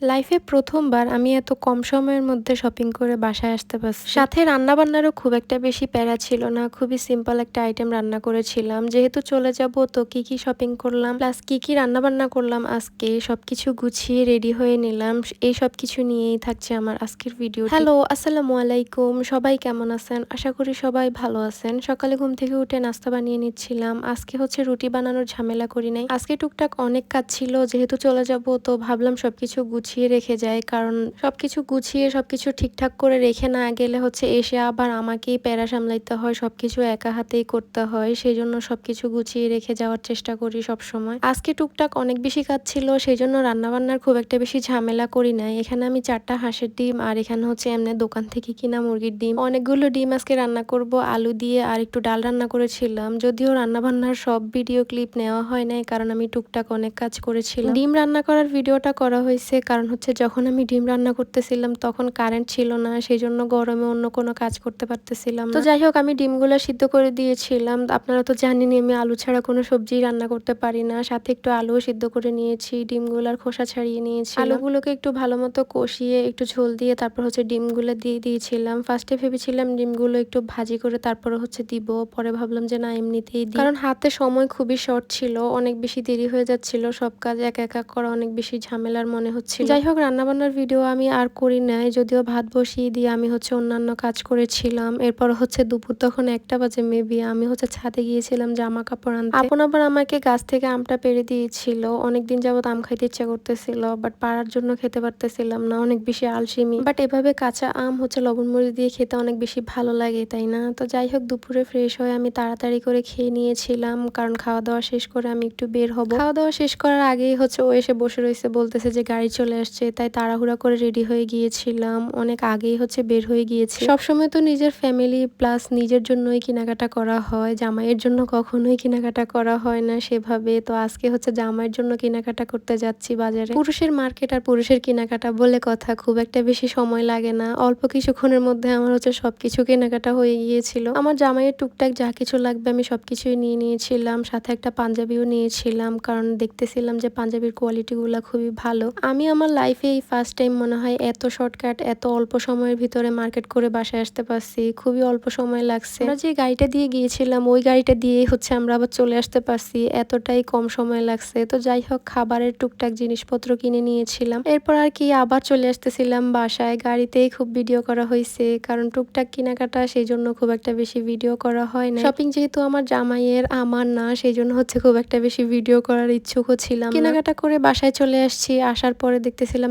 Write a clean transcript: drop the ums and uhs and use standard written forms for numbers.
লাইফে প্রথমবার আমি এত কম সময়ের মধ্যে শপিং করে বাসায় আসতে পারছি। সাথে রান্নাবান্নারও খুব একটা বেশি প্যারা ছিল না। খুবই সিম্পল একটা আইটেম রান্না করেছিলাম। যেহেতু চলে যাব তো কি শপিং করলাম প্লাস কি রান্নাবান্না করলাম আজকে সবকিছু গুছিয়ে রেডি হয়ে নিলাম। এই সবকিছু নিয়েই থাকছে আমার আজকের ভিডিও। হ্যালো, আসসালামু আলাইকুম। সবাই কেমন আছেন? আশা করি সবাই ভালো আছেন। সকালে ঘুম থেকে উঠে নাস্তা বানিয়ে নিচ্ছিলাম। আজকে হচ্ছে রুটি বানানোর ঝামেলা করি নাই। আজকে টুকটাক অনেক কাজ ছিল, যেহেতু চলে যাব তো ভাবলাম সবকিছু গুছিয়ে রেখে যাই, কারণ সবকিছু গুছিয়ে সবকিছু ঠিকঠাক করে রেখে না গেলে হচ্ছে এসে আবার আমাকেই প্যারা সামলাইতে হয়, সবকিছু একা হাতেই করতে হয়। সেই জন্য সবকিছু গুছিয়ে রেখে যাওয়ার চেষ্টা করি সব সময়। আজকে টুকটাক অনেক বেশি কাজ ছিল, সেই জন্য রান্নাবান্নার খুব একটা বেশি ঝামেলা করি নাই। এখানে আমি 4টা হাঁসের ডিম আর এখানে হচ্ছে এমনি দোকান থেকে কিনা মুরগির ডিম, অনেকগুলো ডিম আজকে রান্না করব আলু দিয়ে, আর একটু ডাল রান্না করেছিলাম। যদিও রান্নাবান্নার সব ভিডিও ক্লিপ নেওয়া হয় নাই, কারণ আমি টুকটাক অনেক কাজ করেছিলাম। ডিম রান্না করার ভিডিওটা করা হয়েছে কারণ হচ্ছে যখন আমি ডিম রান্না করতেছিলাম তখন কারেন্ট ছিল না, সেই জন্য গরমে অন্য কোনো কাজ করতে পারতেছিলাম না। তো যাই হোক, আমি ডিমগুলো সিদ্ধ করে দিয়েছিলাম। আপনারা তো জানেনই আমি আলু ছাড়া কোনো সবজি রান্না করতে পারি না। সাথে একটু আলুও সিদ্ধ করে নিয়েছি, ডিমগুলোর খোসা ছাড়িয়ে নিয়েছি। আলুগুলোকে একটু ভালো মতো কষিয়ে একটু ঝোল দিয়ে তারপর হচ্ছে ডিমগুলো দিয়ে দিয়েছিলাম। ফার্স্টে ভেবেছিলাম ডিমগুলো একটু ভাজি করে তারপরে হচ্ছে দিব, পরে ভাবলাম যে না, এমনিতেই দিই, কারণ হাতে সময় খুবই শর্ট ছিল, অনেক বেশি দেরি হয়ে যাচ্ছিল, সব কাজ একা একা করা অনেক বেশি ঝামেলার মনে হচ্ছিল। যাই হোক, রান্নাবান্নার ভিডিও আমি আর করি নাই, যদিও ভাত বসিয়ে দিয়ে আমি হচ্ছে অন্যান্য কাজ করেছিলাম। এরপর হচ্ছে দুপুর তখন 1টা বাজে মেবি, আমি হচ্ছে ছাদে গিয়েছিলাম জামা কাপড় আনতে। আপন আবার আমাকে গাছ থেকে আমটা পেড়ে দিয়েছিল। অনেকদিন যাবত আম খাইতে ইচ্ছা করতেছিল, বাট পাড়ার জন্য খেতে পারতেছিলাম না, অনেক বেশি আলসেমি। বাট এভাবে কাঁচা আম হচ্ছে লবণ মরিচ দিয়ে খেতে অনেক বেশি ভালো লাগে, তাই না? তো যাই হোক, দুপুরে ফ্রেশ হয়ে আমি তাড়াতাড়ি করে খেয়ে নিয়েছিলাম, কারণ খাওয়া দাওয়া শেষ করে আমি একটু বের হব। খাওয়া দাওয়া শেষ করার আগেই হচ্ছে ও এসে বসে রয়েছে, বলতেছে যে গাড়ি চলে আসছে, তাই তাড়াহুড়া করে রেডি হয়ে গিয়েছিলাম। অনেক আগেই হচ্ছে বের হয়ে গিয়েছি। সবসময় তো নিজের ফ্যামিলি প্লাস নিজের জন্যই কেনাকাটা করা হয়, জামাইয়ের জন্য কখনোই কেনাকাটা করা হয় না সেভাবে। তো আজকে হচ্ছে জামাইয়ের জন্য কেনাকাটা করতে যাচ্ছি বাজারে। পুরুষের মার্কেট আর পুরুষের কেনাকাটা বলে কথা, খুব একটা বেশি সময় লাগে না, অল্প কিছুক্ষণের মধ্যে আমার হচ্ছে সবকিছু কেনাকাটা হয়ে গিয়েছিল। আমার জামাইয়ের টুকটাক যা কিছু লাগবে আমি সবকিছুই নিয়ে নিয়েছিলাম, সাথে একটা পাঞ্জাবিও নিয়েছিলাম, কারণ দেখতেছিলাম যে পাঞ্জাবির কোয়ালিটিগুলো খুবই ভালো। আমি আমার লাইফে এই ফার্স্ট টাইম মনে হয় এত শর্টকাট এত অল্প সময়ের ভিতরে মার্কেট করে বাসায় আসতে পারছি, খুবই অল্প সময় লাগছে। আমরা যে গাড়িটা দিয়ে গিয়েছিলাম ওই গাড়িটা দিয়ে হচ্ছে আমরা আবার চলে আসতে পারছি, এতটাই কম সময় লাগছে। তো যাই হোক, খাবারের টুকটাক জিনিসপত্র কিনে নিয়েছিলাম। এরপর আর কি আবার চলে আসতেছিলাম বাসায়। গাড়িতেই খুব ভিডিও করা হয়েছে, কারণ টুকটাক কেনাকাটা, সেই জন্য খুব একটা বেশি ভিডিও করা হয় না। শপিং যেহেতু আমার জামাইয়ের আমার না, সেই জন্য হচ্ছে খুব একটা বেশি ভিডিও করার ইচ্ছুকও ছিলাম না। কেনাকাটা করে বাসায় চলে আসছি, আসার পরে দেখতেছিলাম